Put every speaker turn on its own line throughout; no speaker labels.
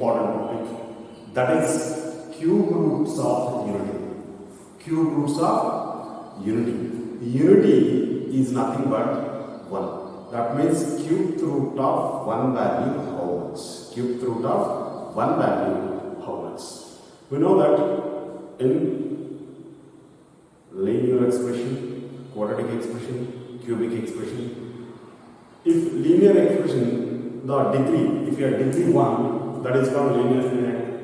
important topic, that is cube roots of unity. Cube roots of unity. Unity is nothing but 1. That means cube root of 1 value how much? Cube root of 1 value how much? We know that in linear expression, quadratic expression, cubic expression, if linear expression, the degree, if you have degree 1, that is called linear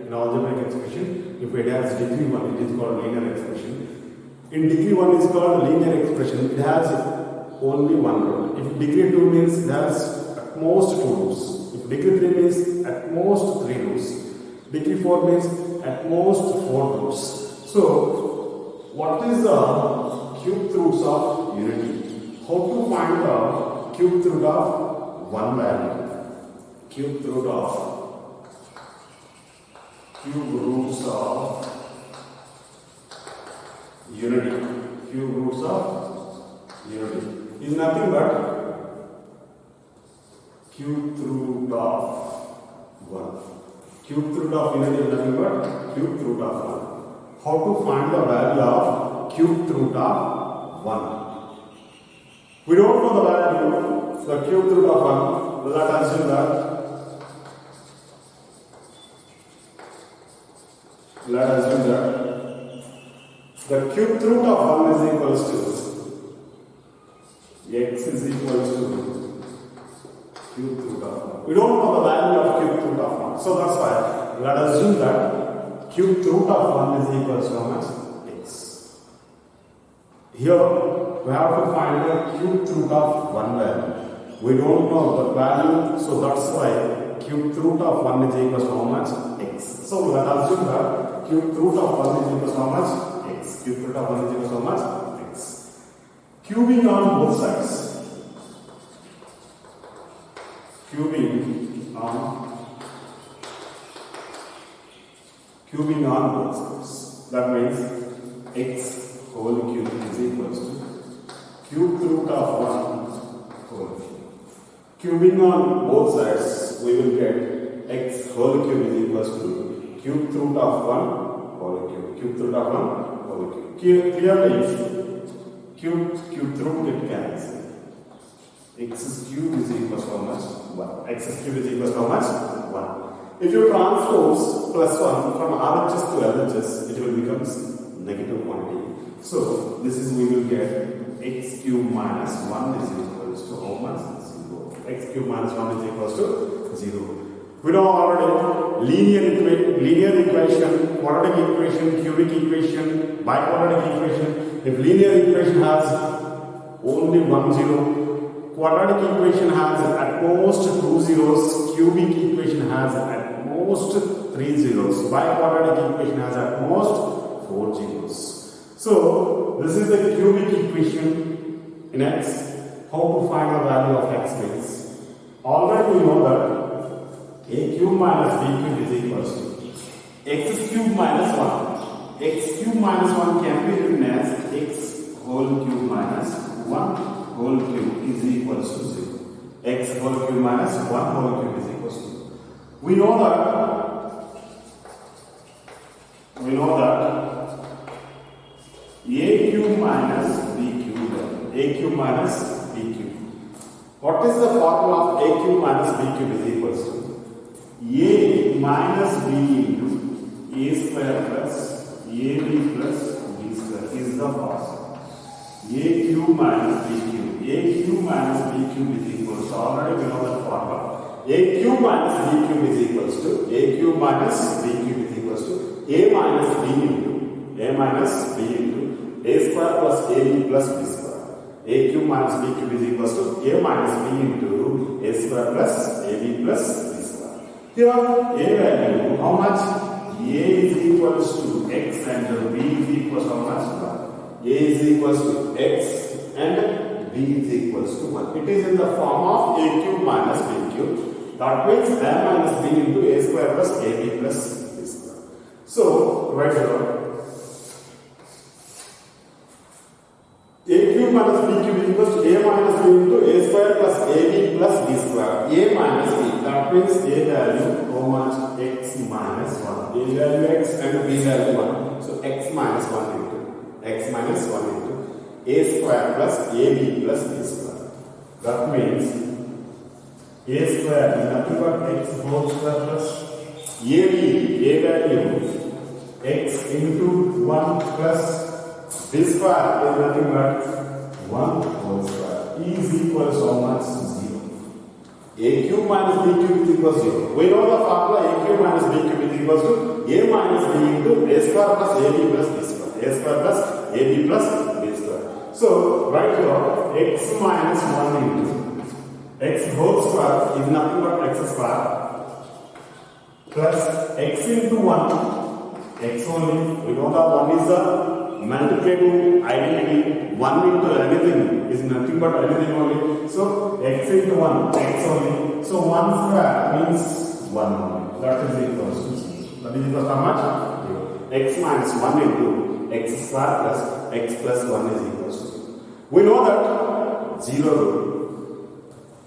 in algebraic expression. If it has degree 1, it is called linear expression. In degree 1 is called linear expression, it has only one root. If degree 2 means it has at most 2 roots. If degree 3 means at most 3 roots. Degree 4 means at most 4 roots. So, what is the cube roots of unity? How to find the cube root of 1 value? Cube roots of unity. Cube roots of unity is nothing but cube root of 1. Cube root of unity is nothing but cube root of 1. How to find the value of cube root of 1? We don't know the value, the cube root of 1. Let us assume that. Let us assume that the cube root of 1 is equals to x is equals to cube root of 1. We don't know the value of cube root of 1. So that's why let us assume that cube root of 1 is equals to how much? X. Here we have to find the cube root of 1 value. We don't know the value, so that's why cube root of 1 is equals to how much? X. So let us assume that cube root of 1 is equals to how much? X. Cube root of 1 is equals to how much? X. Cubing on both sides. Cubing on both sides. That means x whole cube is equals to cube root of 1 whole cube. Cubing on both sides, we will get x whole cube is equals to cube root of 1 whole cube. Cube root of 1 whole cube. Clearly, cube root it cancels. X cube is equals to how much? 1. X cube is equals to how much? 1. If you transpose plus 1 from RHS to LHS, it will become negative quantity. So, this is we will get x cube minus 1 is equals to how much? 0. X cube minus 1 is equals to 0. We know already linear equation, quadratic equation, cubic equation, biquadratic equation. If linear equation has only 1 0, quadratic equation has at most 2 zeros, cubic equation has at most 3 zeros, biquadratic equation has at most 4 zeros. So, this is the cubic equation in x. How to find the value of x means? Already we know that a cube minus b cube is equals to x cube minus 1. X cube minus 1 can be written as x whole cube minus 1 whole cube is equals to 0. X whole cube minus 1 whole cube is equals to 0. We know that a cube minus b cube, a cube minus b cube. What is the formula of a cube minus b cube is equals to a minus b into a square plus ab plus b square is the formula. A cube minus b cube. A cube minus b cube is equals to, already we know the formula. A cube minus b cube is equals to a cube minus b cube is equals to a minus b into a square plus ab plus b square. A cube minus b cube is equals to a minus b into a square plus ab plus b square. Here a value how much? A is equals to x and b is equals to how much? A is equals to x and b is equals to 1. It is in the form of a cube minus b cube. That means a minus b into a square plus ab plus b square. So, right here, a cube minus b cube is equals to a minus b into a square plus ab plus b square. A minus b, that means a value how much? X minus 1. A value x and b value 1. So x minus 1 into x minus 1 into a square plus ab plus b square. That means a square is nothing but x whole square plus ab, a value x into 1 plus b square is nothing but 1 whole square is equal to how much? 0. A cube minus b cube is equal to 0. We know the formula a cube minus b cube is equal to a minus b into a square plus ab plus b square. A square plus ab plus b square. So right here x minus 1 into x whole square is nothing but x square plus x into 1 x only. We know that 1 is the multiplicative identity. 1 into anything is nothing but anything only. So x into 1 x only. So 1 square means 1 only. That is equal to 0. That is equal to how much? X minus 1 into x square plus x plus 1 is equal to 0. We know that 0 rule.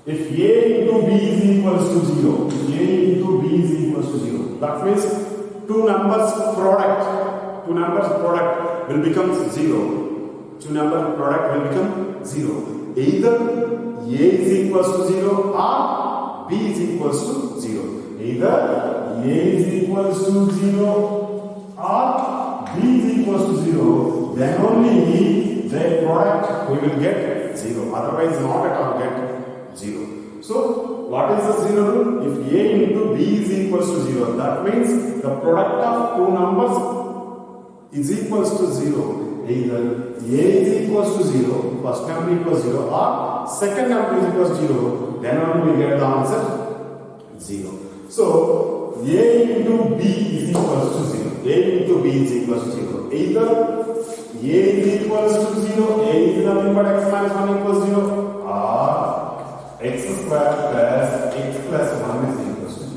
If a into b is equals to 0, if a into b is equals to 0, that means two numbers product will become 0. Two number product will become 0. Either a is equals to 0 or b is equals to 0. Either a is equals to 0 or b is equals to 0. Then only their product we will get 0. Otherwise not at all get 0. So what is the 0 rule? If a into b is equals to 0, that means the product of two numbers is equals to 0. Either a is equals to 0, first number equals 0, or second number is equals to 0, then only we get the answer 0. So a into b is equals to 0. A into b is equals to 0. Either a is equals to 0, a is nothing but x minus 1 equals 0, or x square plus x plus 1 is equals to 0.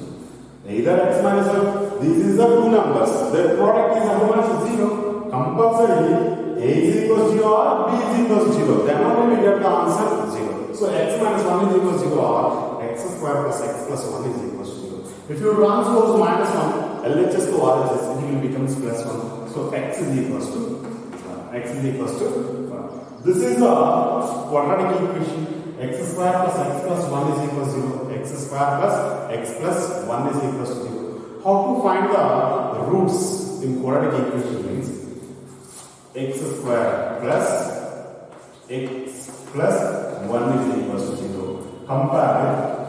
Either x minus 1, this is the two numbers, their product is how much? 0. Compulsory a is equals to 0 or b is equals to 0. Then only we get the answer 0. So x minus 1 is equals to 0 or x square plus x plus 1 is equals to 0. If you transpose minus 1, LHS to RHS, it will become plus 1. So x is equals to 1. This is the quadratic equation. X square plus x plus 1 is equals to 0. X square plus x plus 1 is equals to 0. How to find the roots in quadratic equation means x square plus x plus 1 is equals to 0. Compare with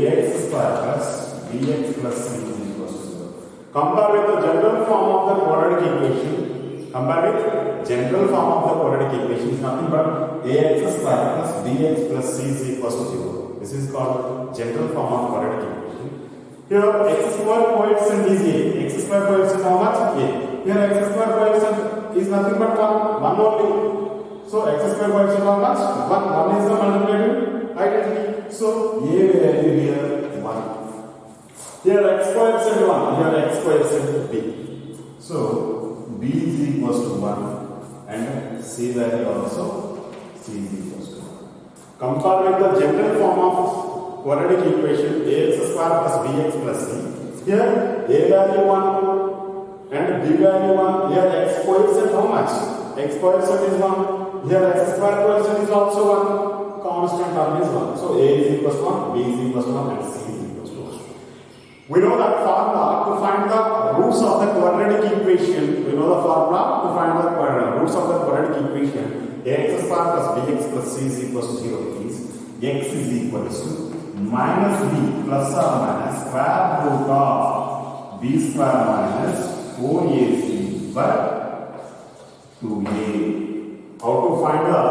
ax square plus bx plus c is equals to 0. Compare with the general form of the quadratic equation. Compare with general form of the quadratic equation is nothing but ax square plus bx plus c is equals to 0. This is called general form of quadratic equation. Here x square coefficient is a. X square coefficient how much? A. Here x square coefficient is nothing but 1 only. So x square coefficient how much? 1 is the multiplicative identity. So a value here 1. Here x coefficient 1. Here x coefficient b. So b is equals to 1 and c value also c is equals to 1. Compare with the general form of quadratic equation ax square plus bx plus c. Here a value 1 and b value 1. Here x coefficient how much? X coefficient is 1. Here x square coefficient is also 1. Constant term is 1. So a is equals to 1, b is equals to 1 and c is equals to 1. We know that formula to find the roots of the quadratic equation. We know the formula to find the roots of the quadratic equation. Ax square plus bx plus c is equals to 0 is x is equals to minus b plus or minus square root of b square minus 4ac by 2a. How to find the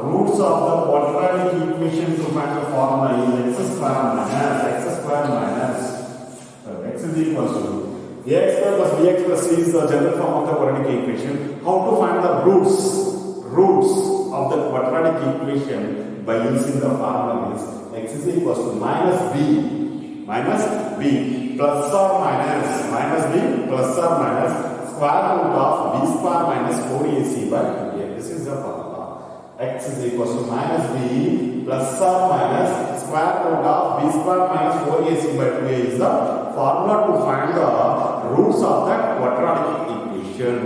roots of the quadratic equation? To find the formula is x square minus x is equals to ax square plus bx plus c is the general form of the quadratic equation. How to find the roots of the quadratic equation by using the formula is x is equals to minus b plus or minus square root of b square minus 4ac by 2a. This is the formula. x is equals to minus b plus or minus square root of b square minus 4ac by 2a is the formula to find the roots of that quadratic equation.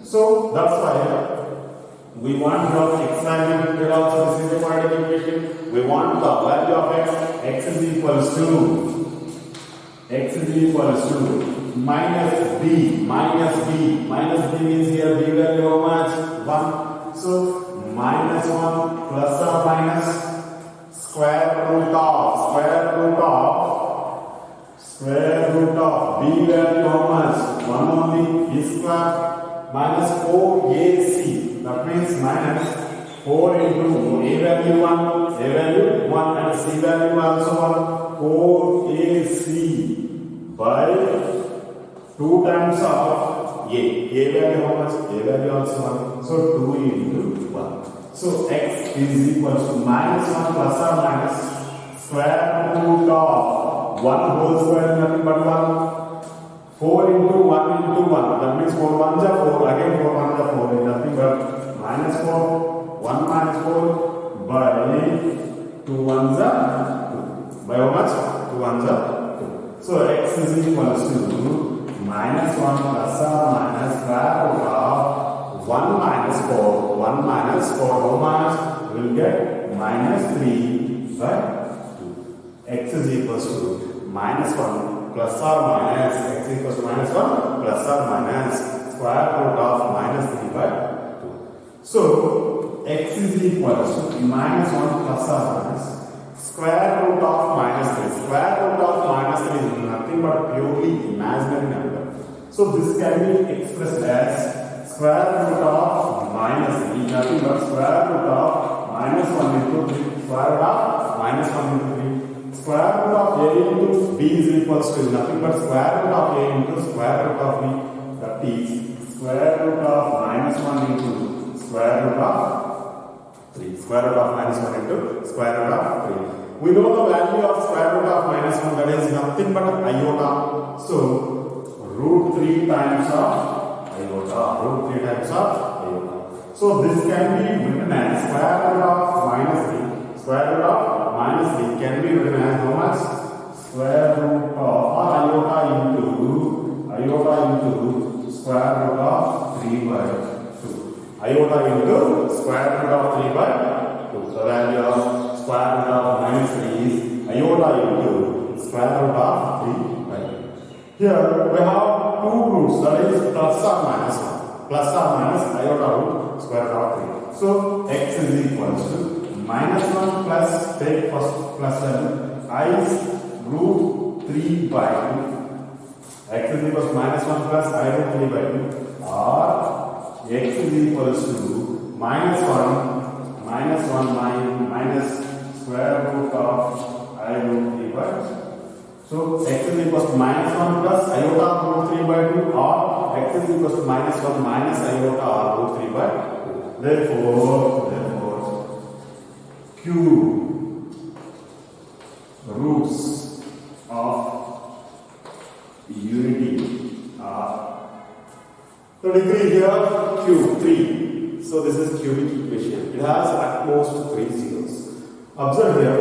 So that's why we want the x value. Here also this is the quadratic equation. We want the value of x is equals to minus b. Minus b means here b value how much? 1. So minus 1 plus or minus square root of b value how much? 1 only. B square minus 4ac. That means minus 4 into a value 1 and c value also 1. 4ac by 2 times of a value how much? A value also 1. So 2 into 1. So x is equals to minus 1 plus or minus square root of 1 whole square nothing but 1. 4 into 1 into 1. That means 4 1s are 4. Again 4 1s are 4. Nothing but minus 4. 1 minus 4 by 2 1s are 2. By how much? 2 1s are 2. So x is equals to minus 1 plus or minus square root of 1 minus 4. 1 minus 4 how much? We will get minus 3 by 2. X is equals to minus 1 plus or minus x equals to minus 1 plus or minus square root of minus 3 by 2. So x is equals to minus 1 plus or minus square root of minus 3. Square root of minus 3 is nothing but purely imaginary number. So this can be expressed as square root of minus 3. Nothing but square root of minus 1 into 3. Square root of minus 1 into 3. Square root of a into b is equals to nothing but square root of a into square root of b. That is square root of minus 1 into square root of 3. Square root of minus 1 into square root of 3. We know the value of square root of minus 1, that is nothing but iota. So root 3 times of iota. So this can be written as square root of minus 3. Square root of minus 3 can be written as how much? Square root of iota into square root of 3 by 2. Iota into square root of 3 by 2. The value of square root of minus 3 is iota into square root of 3 by 2. Here we have two roots, that is plus or minus 1. Plus or minus iota root square root of 3. So x is equals to minus 1 plus, take first plus value, I is root 3 by 2. X is equals to minus 1 plus I root 3 by 2. Or x is equals to minus 1 minus square root of I root 3 by 2. So x is equals to minus 1 plus iota root 3 by 2, or x is equals to minus 1 minus iota root 3 by 2. Therefore cube roots of unity are, so degree here cube 3. So this is cubic equation. It has at most 3 zeros. Observe here,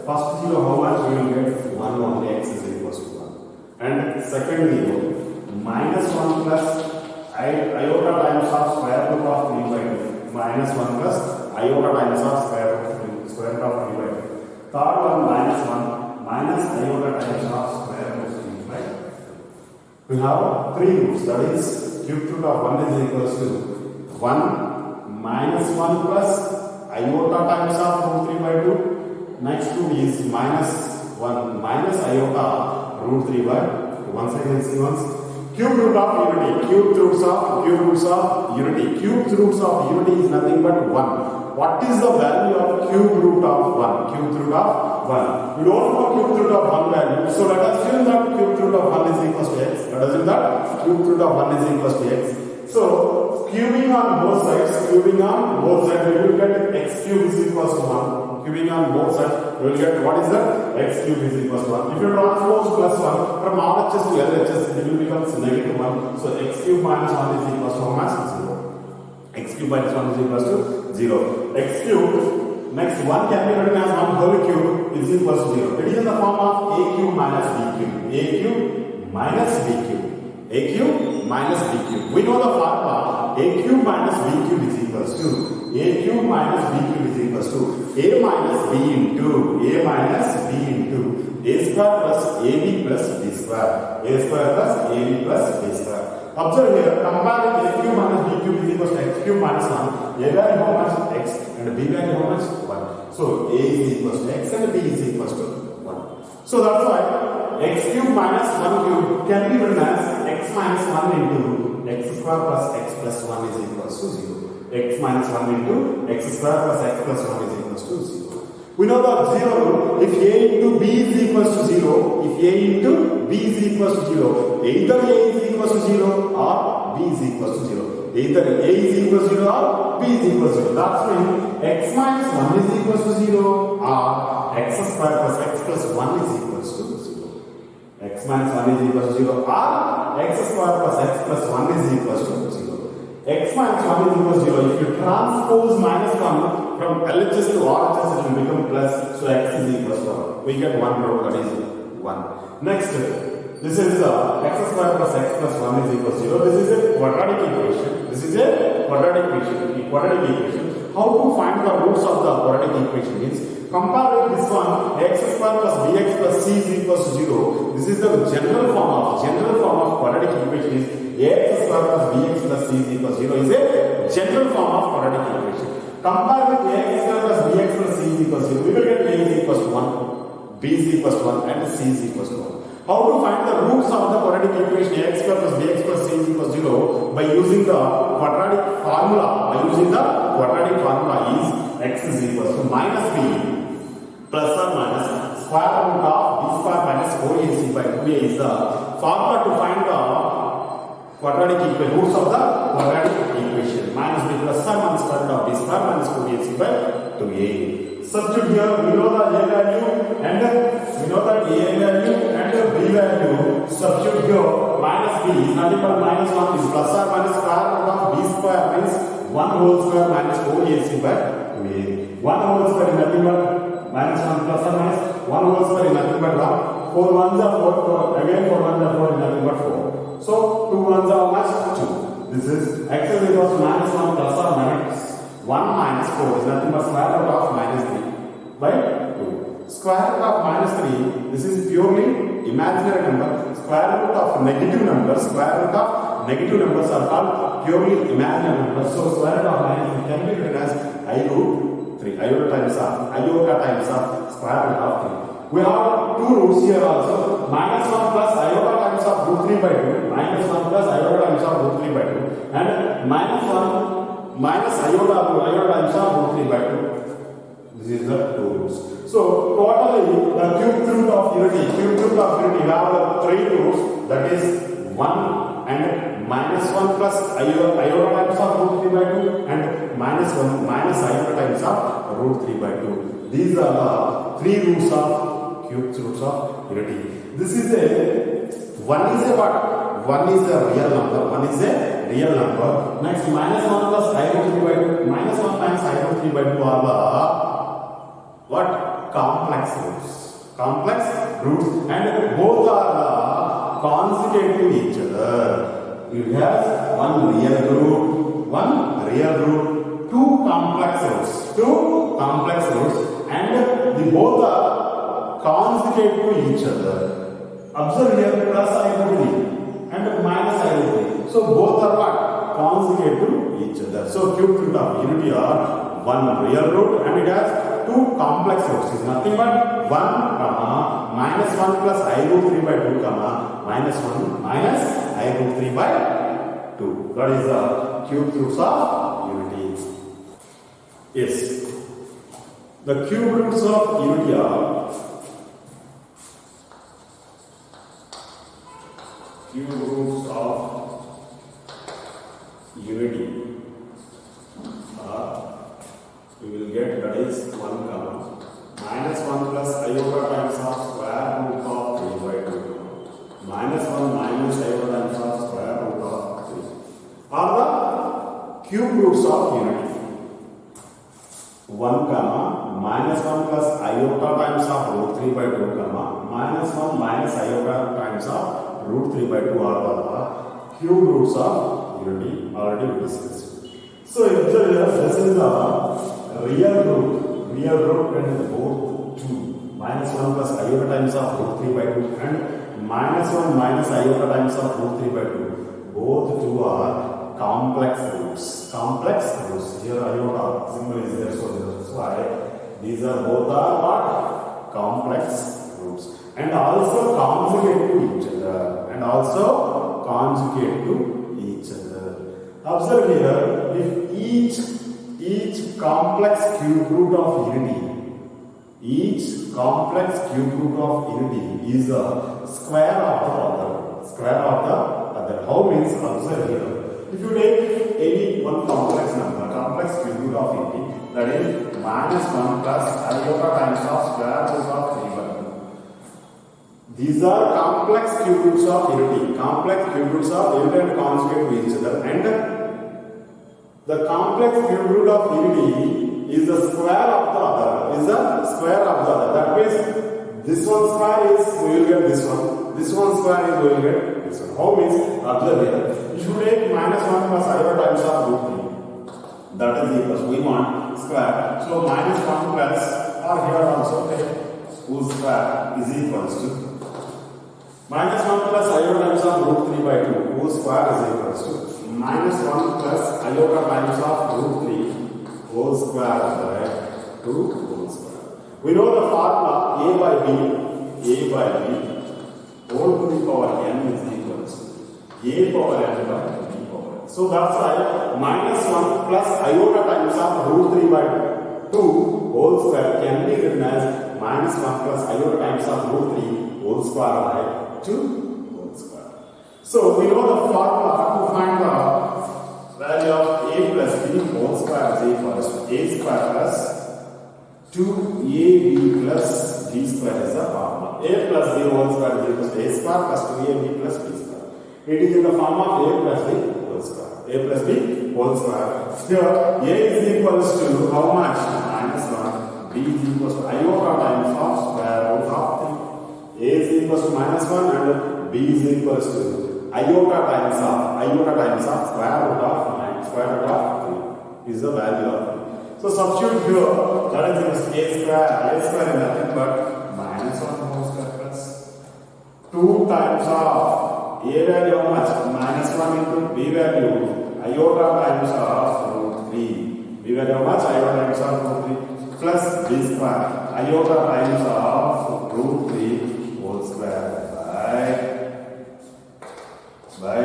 first zero how much we will get? 1 only, x is equals to 1. And second zero, minus 1 plus iota times of square root of 3 by 2. Minus 1 plus iota times of square root of 3 by 2. Third one, minus 1 minus iota times of square root of 3 by 2. We have 3 roots, that is cube root of 1 is equals to 1 minus 1 plus iota times of root 3 by 2. Next two is minus 1 minus iota root 3 by 2. Once again, see once. Cube root of unity. Cube roots of unity. Cube roots of unity is nothing but 1. What is the value of cube root of 1? Cube root of 1. We don't know cube root of 1 value. So let us assume that cube root of 1 is equals to x. Let us assume that cube root of 1 is equals to x. So cubing on both sides, we will get x cube is equals to 1. Cubing on both sides, we will get what is that? X cube is equals to 1. If you transpose plus 1 from RHS to LHS, it will become negative 1. So x cube minus 1 is equals to how much? 0. X cube minus 1 is equals to 0. X cube, next 1 can be written as 1 whole cube is equals to 0. It is in the form of a cube minus b cube. A cube minus b cube. A cube minus b cube. We know the formula. A cube minus b cube is equals to a cube minus b cube is equals to a minus b into a minus b into a square plus ab plus b square. A square plus ab plus b square. Observe here, comparing a cube minus b cube is equals to x cube minus 1. A value how much? X and b value how much? 1. So a is equals to x and b is equals to 1. So that's why x cube minus 1 cube can be written as x minus 1 into x square plus x plus 1 is equals to 0. X minus 1 into x square plus x plus 1 is equals to 0. We know that 0, if a into b is equals to 0, if a into b is equals to 0, either a is equals to 0 or b is equals to 0. Either a is equals to 0 or b is equals to 0. That's when x minus 1 is equals to 0 or x square plus x plus 1 is equals to 0. X minus 1 is equals to 0 or x square plus x plus 1 is equals to 0. X minus 1 is equals to 0. If you transpose minus 1 from LHS to RHS, it will become plus. So x is equals to 1. We get 1 row, that is 1. Next, this is x square plus x plus 1 is equals to 0. This is a quadratic equation. This is a quadratic equation. How to find the roots of the quadratic equation is compare with this one, x square plus bx plus c is equals to 0. This is the general form of quadratic equation is ax square plus bx plus c is equals to 0 is a general form of quadratic equation. Compare with ax square plus bx plus c is equals to 0. We will get a is equals to 1, b is equals to 1 and c is equals to 1. How to find the roots of the quadratic equation ax square plus bx plus c is equals to 0? By using the quadratic formula. Is x is equals to minus b plus or minus square root of b square minus 4ac by 2a is the formula to find the quadratic equation, roots of the quadratic equation. Minus b plus or minus square root of b square minus 4ac by 2a. Substitute here, we know the a value and we know that a value and b value. Substitute here, minus b is nothing but minus 1 is plus or minus square root of b square means 1 whole square minus 4ac by 2a. 1 whole square is nothing but minus 1 plus or minus 1 whole square is nothing but 1. 4 ones are 4, again 4 ones are 4 is nothing but 4. So 2 ones are how much? 2. This is x is equals to minus 1 plus or minus 1 minus 4 is nothing but square root of minus 3 by 2. Square root of minus 3, this is purely imaginary number. Square root of negative numbers are called purely imaginary numbers. So square root of minus 3 can be written as I root 3. Iota times of square root of 3. We have two roots here also. Minus 1 plus iota times of root 3 by 2. Minus 1 plus iota times of root 3 by 2. And minus 1 minus iota times of root 3 by 2. This is the two roots. So totally the cube root of unity we have the three roots, that is 1 and minus 1 plus iota times of root 3 by 2 and minus 1 minus iota times of root 3 by 2. These are the three roots of cube roots of unity. This is a 1 is a what? 1 is a real number. Next minus 1 plus I root 3 by 2. Minus 1 times I root 3 by 2 are the what? Complex roots, and both are consecutive to each other. You have one real root, two complex roots, and the both are consecutive to each other. Observe here, plus I root 3 and minus I root 3. So both are what? Consecutive to each other. So cube root of unity are one real root and it has two complex roots. Is nothing but 1, minus 1 plus I root 3 by 2, minus 1 minus I root 3 by 2. That is the cube roots of unity. Yes. The cube roots of unity are we will get, that is 1 minus 1 plus iota times of square root of 3 by 2 minus 1 minus iota times of square root of 3 are the cube roots of unity. iota times of root 3 by 2 comma minus 1 minus iota times of root 3 by 2 are the cube roots of unity already we discussed. So observe here, this is the real root and both 2 minus 1 plus iota times of root 3 by 2 and minus 1 minus iota times of root 3 by 2. Both 2 are complex roots. Here iota symbol is there, so that's why these are both are what? Complex roots. And also conjugate to each other. Observe here, if each complex cube root of unity, is a square of the other. How means? Observe here. If you take any one complex number, complex cube root of unity, that is minus 1 plus iota times of square root of 3 by 2. These are complex cube roots of unity. Complex cube roots of unity and conjugate to each other. And the complex cube root of unity is the square of the other. That means this one square is we will get this one. This one square is we will get this one. How means? Observe here. If you take minus 1 plus iota times of root 3, that is equals, we want square. So minus 1 plus, or here also take whose square is equals to minus 1 plus iota times of root 3 by 2, whose square is equals to minus 1 plus iota times of root 3 whole square by 2 whole square. We know the formula a by b whole to the power n is equals to a power n by b power n. So that's why minus 1 plus iota times of root 3 by 2 whole square can be written as minus 1 plus iota times of root 3 whole square by 2 whole square. So we know the formula to find the value of a plus b whole square is equals to a square plus 2ab plus b square is the formula. A plus b whole square is equals to a square plus 2ab plus b square. It is in the form of a plus b whole square. A plus b whole square. Here a is equals to how much? Minus 1. B is equals to iota times of square root of 3. A is equals to minus 1 and b is equals to iota times of square root of 9. Square root of 3 is the value of 3. So substitute here, that is equals to a square. A square is nothing but minus 1 whole square plus 2 times of a value how much? Minus 1 into b value iota times of root 3. B value how much? Iota times of root 3 plus b square iota times of root 3 whole square by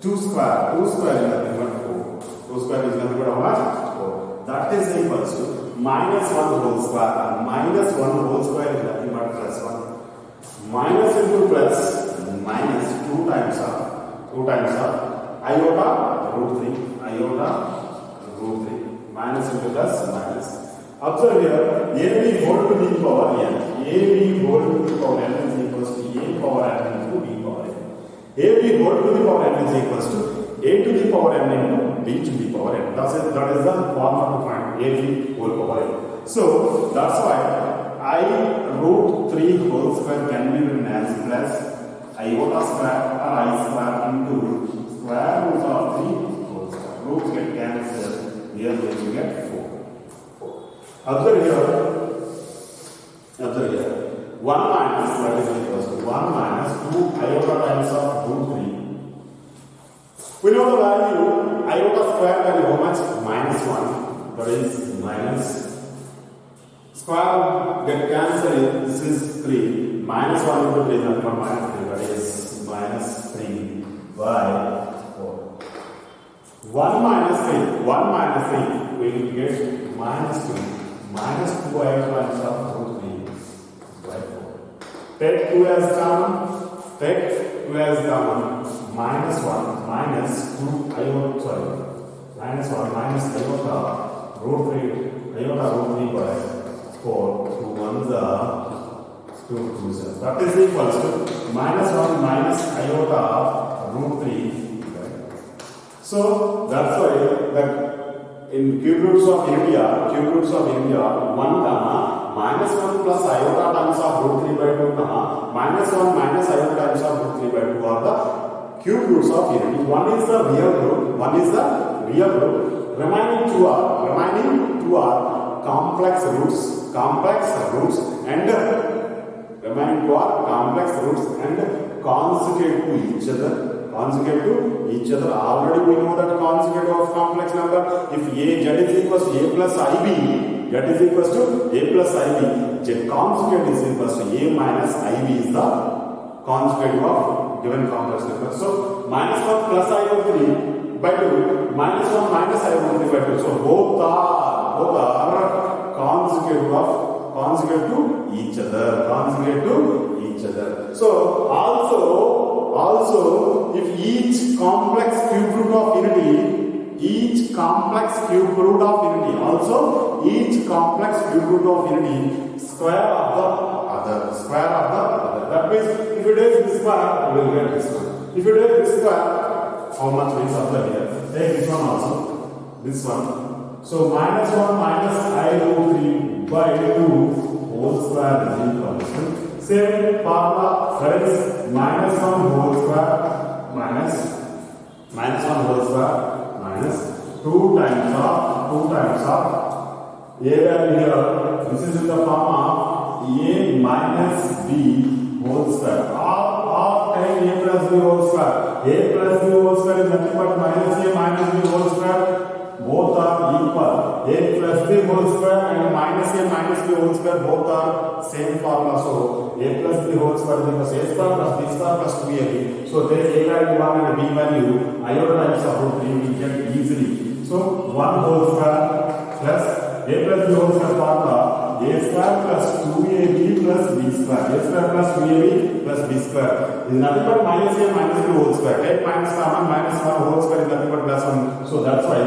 2 square. 2 square is nothing but 4. 2 square is nothing but how much? 4. That is equals to minus 1 whole square. Minus 1 whole square is nothing but plus 1. Minus into plus minus 2 times of iota root 3. Minus into plus minus. Observe here, ab whole to the power n. ab whole to the power n is equals to a power n into b power n. ab whole to the power n is equals to a to the power n into b to the power n. That is the formula to find ab whole power n. So that's why I root 3 whole square can be written as plus iota square or I square into square root of 3 whole square. Roots get cancelled. Here you get 4. Observe here. 1 minus what is equals to 1 minus 2 iota times of root 3. We know the value iota square value how much? Minus 1. That is minus square get cancelled. This is 3. Minus 1 into 3 is minus 3. That is minus 3 by 4. 1 minus 3. 1 minus 3 we will get minus 2. Minus 2 iota times of root 3 by 4. Take 2 as common. Minus 1 minus 2 iota. Minus 1 minus iota root 3 by 4. 2 ones are 2 2s. That is equals to minus 1 minus iota root 3 by 4. So that's why that in cube roots of India, 1 comma minus plus iota times of root 3 by 2, minus 1 minus iota times of root 3 by 2 are the cube roots of unity. One is the real root, one is the real root. Remaining two are complex roots, and remaining two are complex roots and conjugate to each other. Already we know that conjugate of complex number. If z is equals to a plus ib, that is equals to a plus ib. Z conjugate is equals to a minus ib is the conjugate of given complex number. So minus 1 plus I over 3 by 2 minus 1 minus I over 3 by 2. So both are conjugate to each other. So also if each complex cube root of unity square of the other. That means if you take this square, you will get this one. If you take this square, how much means after here? Take this one also. This one. So minus 1 minus I root 3 by 2 whole square is equal to same formula, friends. Minus 1 whole square minus 2 times of a value here. This is in the form of a minus b whole square. All time a plus b whole square. A plus b whole square is nothing but minus a minus b whole square. Both are equal. A plus b whole square and minus a minus b whole square both are same formula. So a plus b whole square is equals to a square plus b square plus 2ab. So there a value 1 and b value iota times of root 3 we get easily. So 1 whole square plus a plus b whole square formula a square plus 2ab plus b square. A square plus 2ab plus b square is nothing but minus a minus b whole square. Take minus common, minus 1 whole square is nothing but plus 1. So that's why a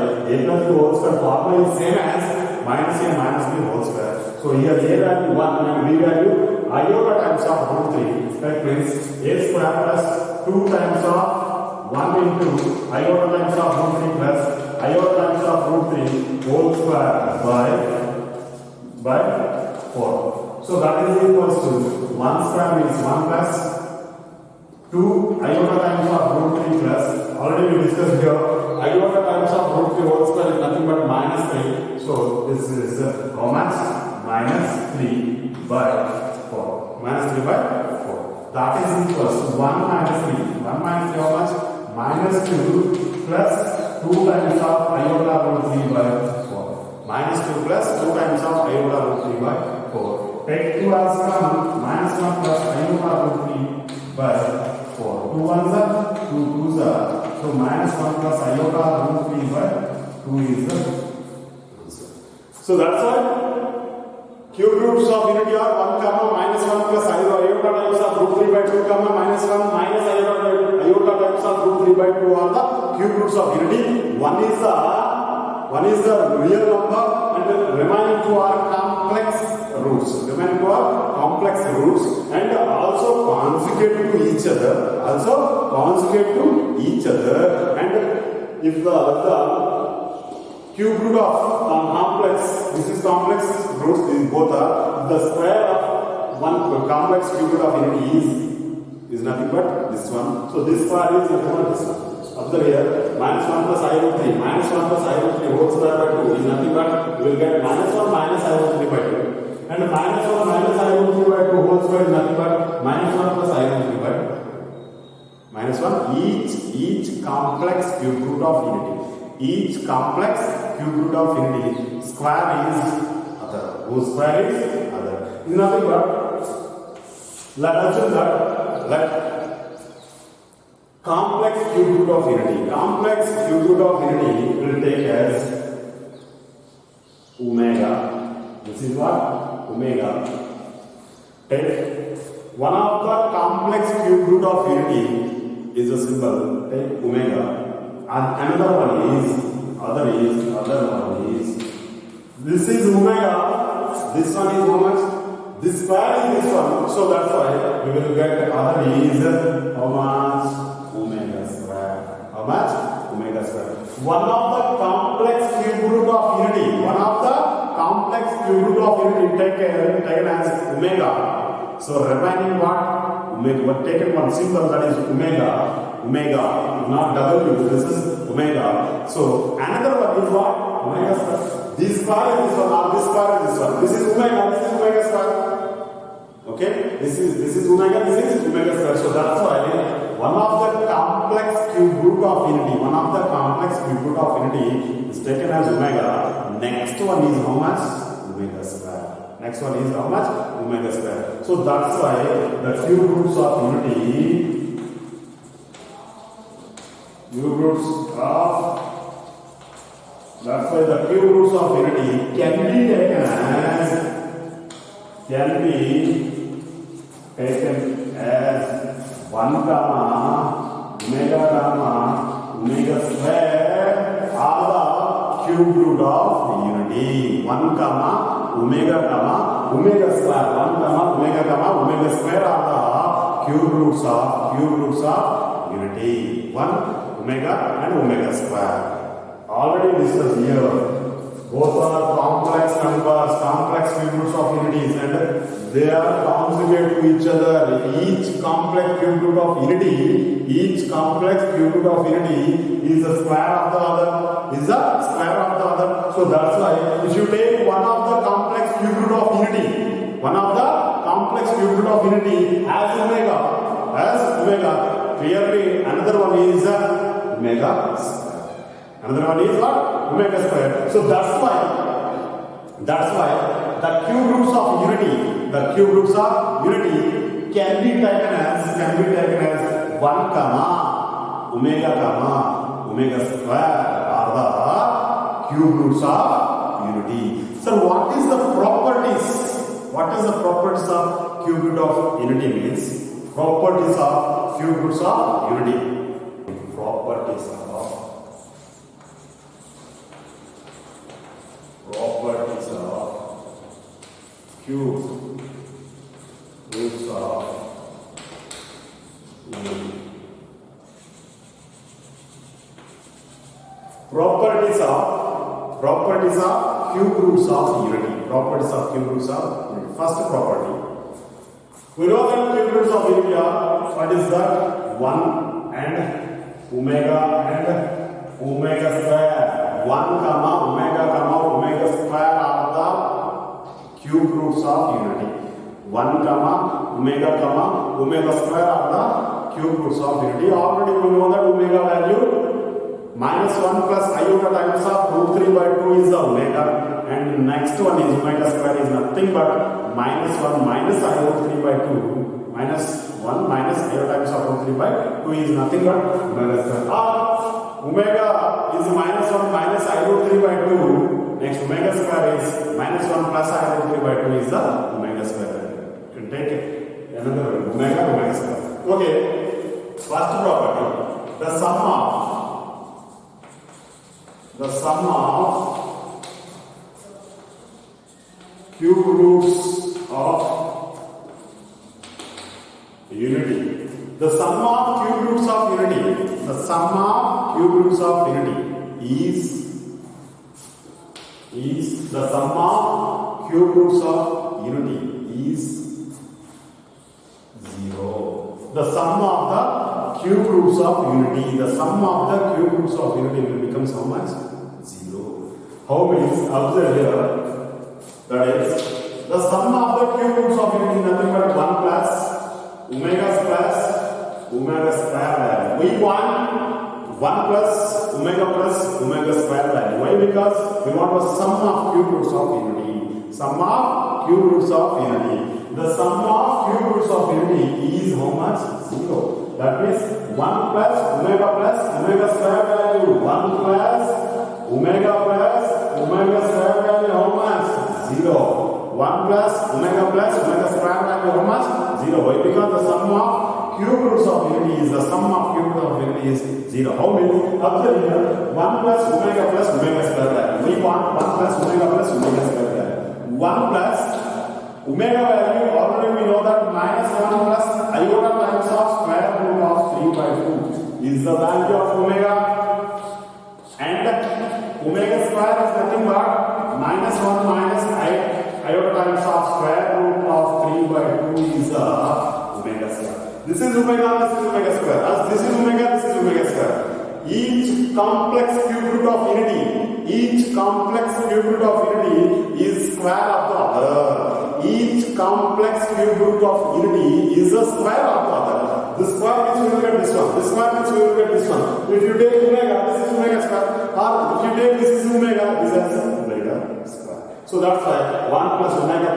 plus b whole square formula is same as minus a minus b whole square. So here a value 1 and b value iota times of root 3. That means a square plus 2 times of 1 into iota times of root 3 plus iota times of root 3 whole square by 4. So that is equals to 1 square means 1 plus 2 iota times of root 3 plus, already we discussed here, iota times of root 3 whole square is nothing but minus 3. So this is how much? Minus 3 by 4. Minus 3 by 4. That is equals to 1 minus 3. 1 minus 3 how much? Minus 2 plus 2 times of iota root 3 by 4. Minus 2 plus 2 times of iota root 3 by 4. Take 2 as common. Minus 1 plus iota root 3 by 4. 2 ones are 2 twos are. So minus 1 plus iota root 3 by 2 is the answer. So that's why cube roots of unity are 1 comma minus 1 plus iota times of root 3 by 2 comma minus 1 minus iota times of root 3 by 2 are the cube roots of unity. One is the real number and the remaining two are complex roots. And also conjugate to each other. And if the cube root of complex, this is complex roots, these both are, the square of one complex cube root of unity is nothing but this one. So this square is nothing but this one. Observe here, minus 1 plus I root 3, minus 1 plus I root 3 whole square by 2 is nothing but, you will get minus 1 minus I root 3 by 2. And minus 1 minus I root 3 by 2 whole square is nothing but minus 1 plus I root 3 by 2. Minus 1, each complex cube root of unity. Each complex cube root of unity square is other. Whose square is other. Is nothing but, let us assume that complex cube root of unity. Complex cube root of unity will take as omega. This is what? Omega. Take one of the complex cube root of unity is a symbol. Take omega. And another one is, this is omega. This one is how much? This square is this one. So that's why we will get other is how much? Omega square. How much? Omega square. One of the complex cube root of unity. One of the complex cube root of unity taken as omega. So remaining what? Omega. But taken one symbol, that is omega. Omega, not W. This is omega. So another one is what? Omega square. This square is this one, or this square is this one. This is omega. This is omega square. Okay, this is omega, this is omega square. So that's why one of the complex cube root of unity, one of the complex cube root of unity is taken as omega. Next one is how much? Omega square. Next one is how much? Omega square. So that's why the cube roots of unity, that's why the cube roots of unity can be taken as 1 comma omega square are the cube root of unity. 1 comma omega square. 1 comma omega square are the cube roots of unity. 1 omega and omega square. Already discussed here. Both are complex numbers, complex cube roots of unities, and they are conjugate to each other. Each complex cube root of unity is the square of the other. So that's why if you take one of the complex cube root of unity, as omega, clearly another one is omega square. Another one is what? Omega square. So that's why the cube roots of unity can be taken as 1 comma omega square are the cube roots of unity. So what is the properties? What is the properties of cube root of unity means? Properties of cube roots of unity. Properties of cube roots of unity. Properties of cube roots of unity. First property. We know that cube roots of unity are, what is that? 1 and omega square. 1 comma omega square are the cube roots of unity. 1 comma omega square are the cube roots of unity. Already we know that omega value -1 plus iota times of root 3 by 2 is the omega, and next one is omega square is nothing but -1 minus iota 3 by 2. -1 minus iota times of root 3 by 2 is nothing but omega square. Omega is -1 minus iota 3 by 2. Next omega square is -1 plus iota 3 by 2 is the omega square. You can take it. Another omega square. Okay. First property. The sum of cube roots of unity. The sum of cube roots of unity. The sum of cube roots of unity is the sum of cube roots of unity is 0. The sum of the cube roots of unity. The sum of the cube roots of unity will become how much? 0. How means? Observe here. That is, the sum of the cube roots of unity is nothing but 1 plus omega square value. We want 1 plus omega square value. Why? Because we want the sum of cube roots of unity. Sum of cube roots of unity. The sum of cube roots of unity is how much? 0. That means 1 plus omega square value. 1 plus omega square value how much? 0. 1 plus omega square value how much? 0. Why? Because the sum of cube roots of unity is 0. How means? Observe here. 1 plus omega square value. We want 1 plus omega square value. 1 plus omega value, already we know that -1 plus iota times of square root of 3 by 2 is the value of omega, and omega square is nothing but minus 1 minus iota times of square root of 3 by 2 is omega square. This is omega square. As this is omega square. Each complex cube root of unity is square of the other. Each complex cube root of unity is a square of the other. This square means we will get this one. This square means we will get this one. If you take omega, this is omega square. Or if you take this is omega, this is omega square. So that's why 1 plus omega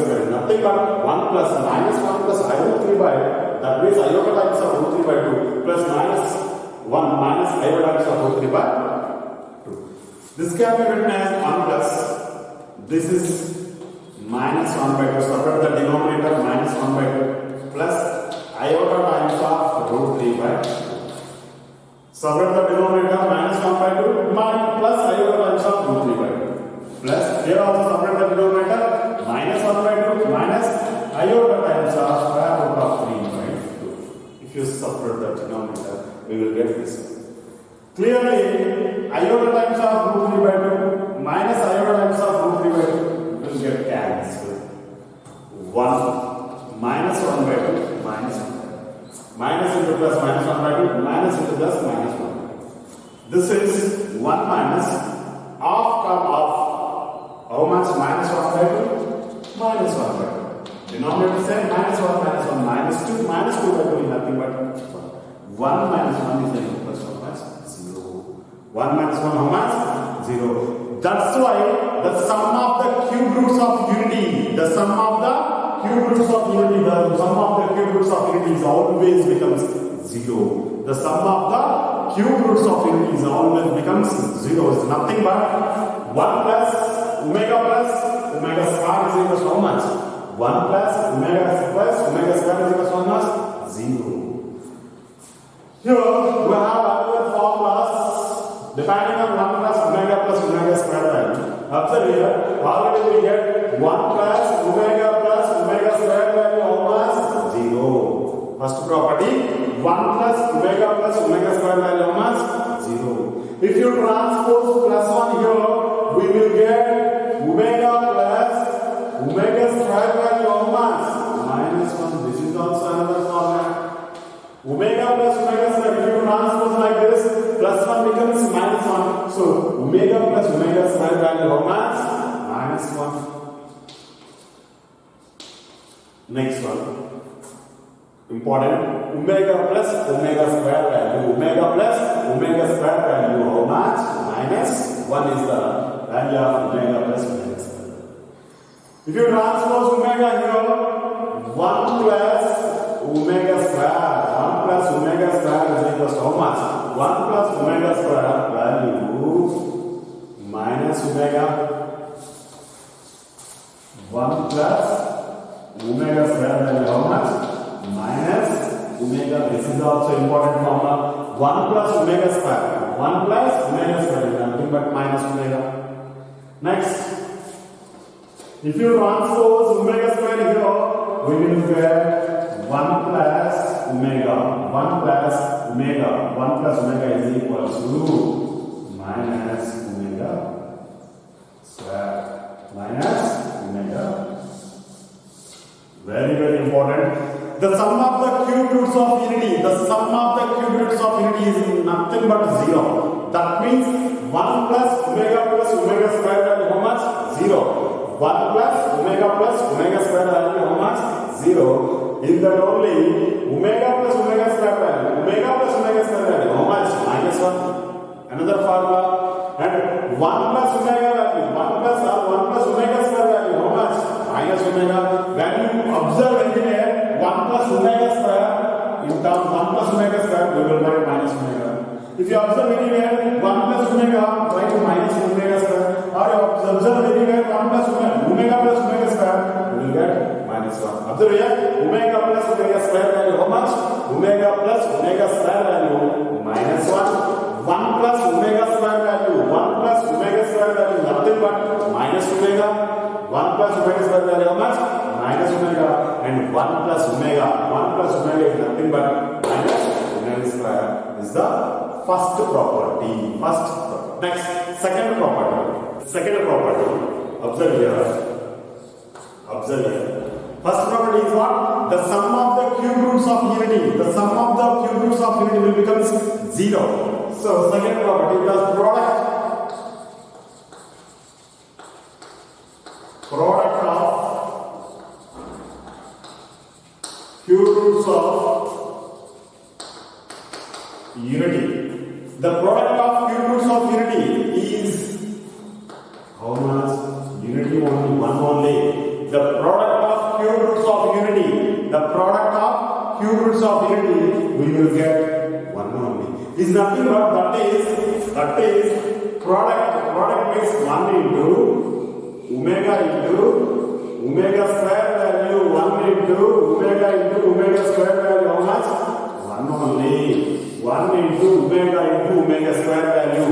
square is nothing but 1 plus minus 1 plus I root 3 by, that means iota times of root 3 by 2 plus minus 1 minus iota times of root 3 by 2. This can be written as 1 plus, this is minus 1 by 2, separate the denominator minus 1 by 2 plus iota times of root 3 by 2. Separate the denominator minus 1 by 2 plus iota times of root 3 by 2. Plus here also separate the denominator minus 1 by 2 minus iota times of square root of 3 by 2. If you separate the denominator, we will get this. Clearly, iota times of root 3 by 2 minus iota times of root 3 by 2 will get cancelled. 1 minus 1 by 2 minus 1 by 2. Minus into plus minus 1 by 2 minus into plus minus 1 by 2. This is 1 minus half come off. How much? Minus 1 by 2 minus 1 by 2. Denominator same, minus 1 minus 1 minus 2 minus 2 by 2 is nothing but 1. 1 minus 1 is equal to how much? 0. 1 minus 1 how much? 0. That's why the sum of the cube roots of unity, the sum of the cube roots of unity is always becomes 0. The sum of the cube roots of unity is always becomes 0. It's nothing but 1 plus omega square is equal to how much? 1 plus omega square is equal to how much? 0. Here we have other formulas depending on 1 plus omega square value. Observe here, already we get 1 plus omega square value how much? 0. First property, 1 plus omega square value how much? 0. If you transpose plus 1 here, we will get omega square value how much? Minus 1. This is also another formula. Omega square, if you transpose like this, plus 1 becomes minus 1. So, omega square value how much? Minus 1. Next one. Important. Omega square value. Omega square value how much? Minus 1 is the value of omega square. If you transpose omega here, 1 plus omega square. 1 plus omega square is equal to how much? 1 plus omega square value minus omega. 1 plus omega square value how much? Minus omega. This is also important formula. 1 plus omega square. 1 plus omega square is nothing but minus omega. Next, if you transpose omega square here, we will get 1 plus omega. 1 plus omega is equal to minus omega square. Minus omega. Very, very important. The sum of the cube roots of unity. The sum of the cube roots of unity is nothing but 0. That means 1 plus omega square value how much? 0. 1 plus omega square value how much? 0. In that only omega square value how much? Minus 1. Another formula. And 1 plus omega value 1 plus omega square value how much? Minus omega. When you observe anywhere 1 plus omega square, in terms 1 plus omega square, we will write minus omega. If you observe anywhere 1 plus omega, write minus omega square. Or you observe anywhere 1 plus omega square, we will get minus 1. Observe here, omega plus omega square value how much? Omega plus omega square value minus 1. 1 plus omega square value, nothing but minus omega. 1 plus omega square value how much? Minus omega. And 1 plus omega is nothing but minus omega square is the first property. Next, second property. Second property. Observe here. Observe here. First property is what? The sum of the cube roots of unity. The sum of the cube roots of unity will become 0. So second property, the product of cube roots of unity. The product of cube roots of unity is how much? Unity only, one only. The product of cube roots of unity. The product of cube roots of unity, we will get one only. Is nothing but that is product. Product means 1 into omega square value, 1 into omega square value, how much? 1 only. 1 into omega square value.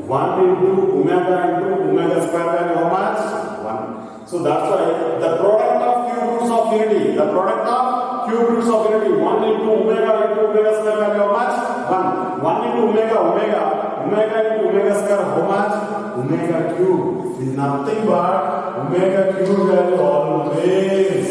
1 into omega square value, how much? 1. So that's why the product of cube roots of unity, the product of cube roots of unity, 1 into omega square value, how much? 1. 1 into omega into omega square, how much? Omega cube is nothing but omega cube value always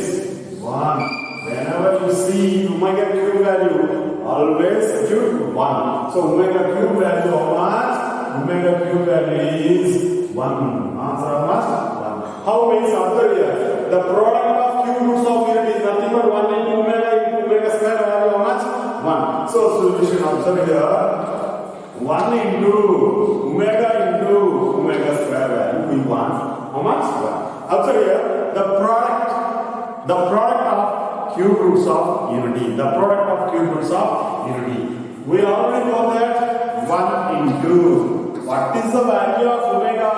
1. Whenever you see omega cube value, always cube 1. So omega cube value, how much? Omega cube value is 1. Answer how much? 1. How means after here? The product of cube roots of unity is nothing but 1 into omega square value, how much? 1. So solution, observe here. 1 into omega square value, we want how much? 1. Observe here. The product of cube roots of unity. The product of cube roots of unity. We already know that 1 into what is the value of omega?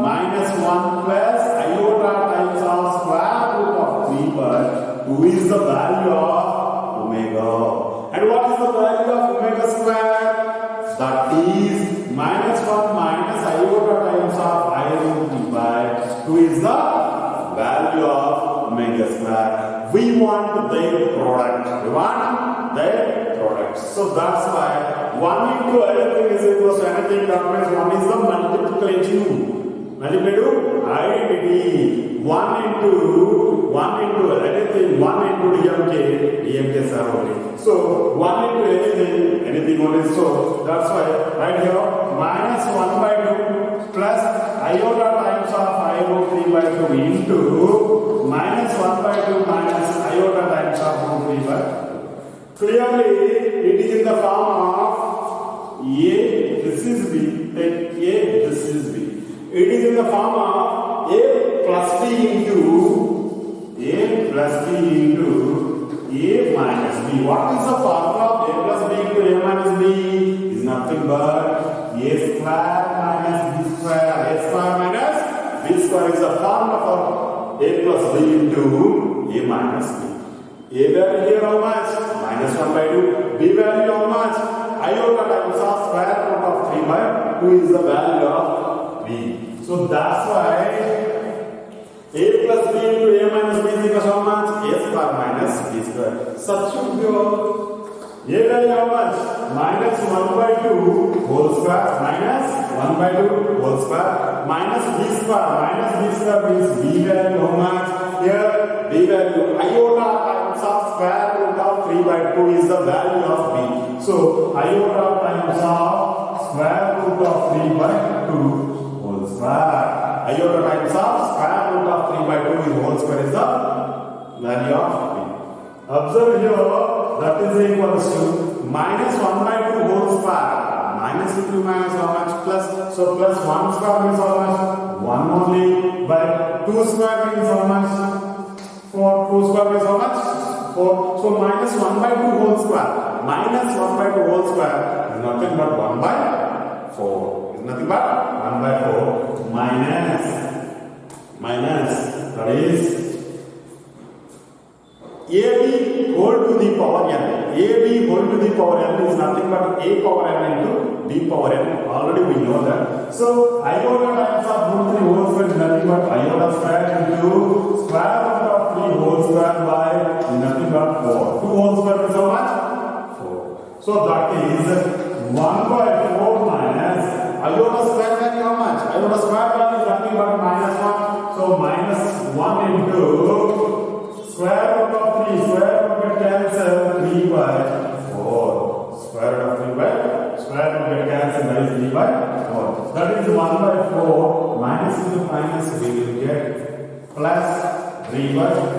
Minus 1 plus iota times of square root of 3 by 2 is the value of omega. And what is the value of omega square? That is minus 1 minus iota times of I root 3 by 2 is the value of omega square. We want their product. We want their product. So that's why 1 into anything is equal to anything. That means 1 is the multiplicative. Multiply to identity. 1 into anything. 1 into DMK is only. So 1 into anything only. So that's why right here minus 1 by 2 plus iota times of I root 3 by 2 into minus 1 by 2 minus iota times of root 3 by 2. Clearly, it is in the form of A, this is B, then A, this is B. It is in the form of A plus B into A minus B. What is the formula of A plus B into A minus B? Is nothing but A square minus B square. A square minus B square is the formula for A plus B into A minus B. A value here how much? Minus 1 by 2. B value how much? Iota times of square root of 3 by 2 is the value of B. So that's why A plus B into A minus B is equal to how much? A square minus B square. Substitute here. A value how much? Minus 1 by 2 whole square minus 1 by 2 whole square minus B square. Minus B square means B value how much? Here B value iota times of square root of 3 by 2 is the value of B. So iota times of square root of 3 by 2 whole square. Iota times of square root of 3 by 2 is whole square is the value of B. Observe here, that is equals to minus 1 by 2 whole square. Minus into minus how much? Plus. So plus 1 square means how much? 1 only. By 2 square means how much? 4. 2 square means how much? 4. So minus 1 by 2 whole square. Minus 1 by 2 whole square is nothing but 1 by 4. Is nothing but 1 by 4 minus. That is AB whole to the power n. AB whole to the power n is nothing but A power n into B power n. Already we know that. So iota times of root 3 whole square is nothing but iota square into square root of 3 whole square by nothing but 4. 2 whole square is how much? 4. So that is 1 by 4 minus iota square value how much? Iota square value is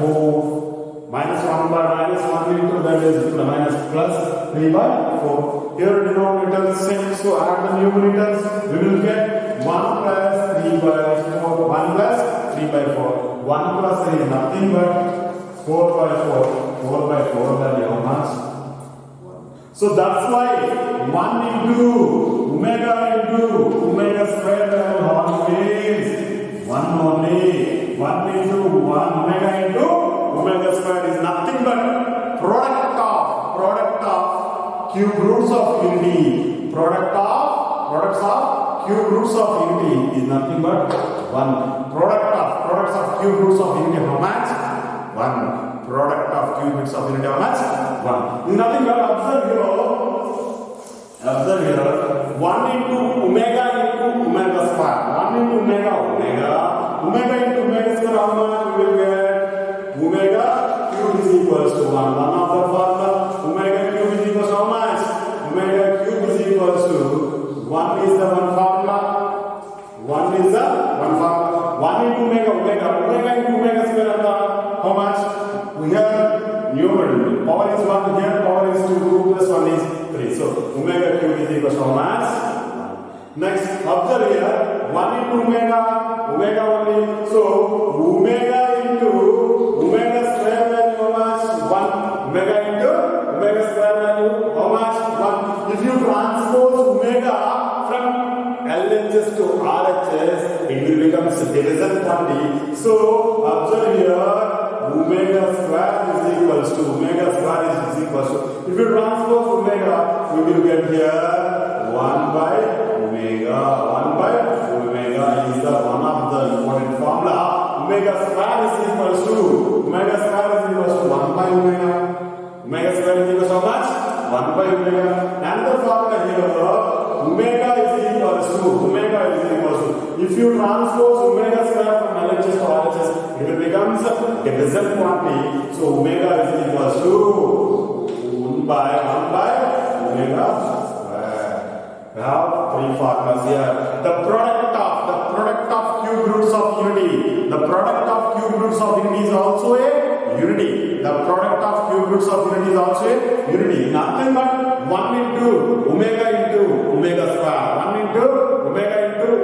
4. Minus 1 by minus 1 into that is minus plus 3 by 4. Here denominator is same, so add the numerators. We will get 1 plus 3 by 4. 1 plus 3 by 4. 1 plus 3 is nothing but 4 by 4. 4 by 4, then how much? So that's why 1 into omega square is 1 only. 1 into 1 omega square is nothing but product of cube roots of unity. Products of cube roots of unity is nothing but 1. Products of cube roots of unity, how much? 1. Product of cube roots of unity, how much? 1. Is nothing but observe here. 1 into omega square. 1 into omega into omega square, how much we will get? Omega cube is equals to 1. One of the formula, omega cube is equals to how much? Omega cube is equals to 1 is the one formula. 1 is the one formula. 1 into omega into omega square, how much? We have numerator. Power is 1 here, power is 2 plus 1 is 3. So omega cube is equals to how much? Next, observe here, 1 into omega only. So omega into omega square value, how much? 1. Omega into omega square value, how much? 1. If you transpose omega from LHS to RHS, it will become division quantity. So observe here, omega square is equals to if you transpose omega, we will get here 1 by omega. 1 by omega is the one of the important formula. Omega square is equals to 1 by omega. Omega square is equals to how much? 1 by omega. And the formula here, omega is equals to, if you transpose omega square from LHS to RHS, it will become division quantity. So omega is equals to 1 by omega square. We have three formulas here. The product of cube roots of unity. The product of cube roots of unity is also a unity. The product of cube roots of unity is also a unity. Nothing but 1 into omega square. 1 into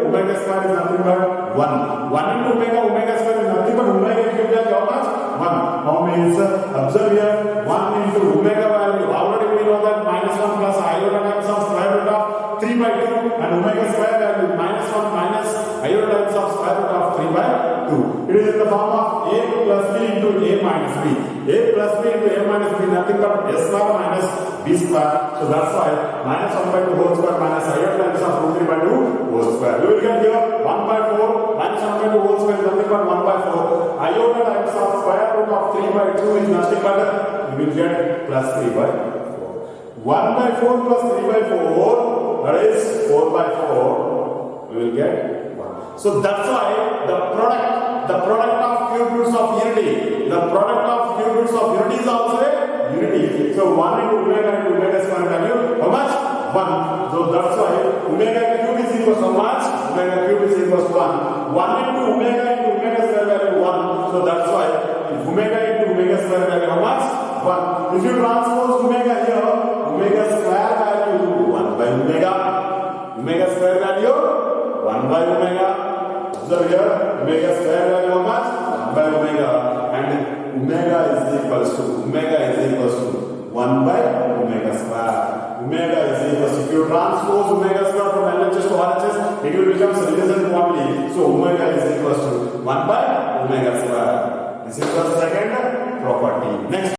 omega square is nothing but 1. 1 into omega square is nothing but omega cube value, how much? 1. How means, observe here, 1 into omega value. Already we know that minus 1 plus iota times of square root of 3 by 2, and omega square value minus 1 minus iota times of square root of 3 by 2. It is in the form of a plus b into a minus b. A plus b into a minus b, nothing but a square minus b square. So that's why minus 1 by 2 whole square minus iota times of root 3 by 2 whole square. We will get here 1 by 4 minus 1 by 2 whole square is nothing but 1 by 4. Iota times of square root of 3 by 2 is nothing but we will get plus 3 by 4. 1 by 4 plus 3 by 4, that is 4 by 4. We will get 1. So that's why the product of cube roots of unity. The product of cube roots of unity is also a unity. So 1 into omega square value, how much? 1. So that's why omega cube is equals to how much? Omega cube is equals to 1. 1 into omega square value 1. So that's why if omega square value how much? 1. If you transpose omega here, omega square value 1 by omega. Omega square value 1 by omega. Observe here, omega square value how much? 1 by omega. And omega is equals to 1 by omega square. Omega is equals to, if you transpose omega square from LHS to RHS, it will become division quantity. So omega is equals to 1 by omega square. This is the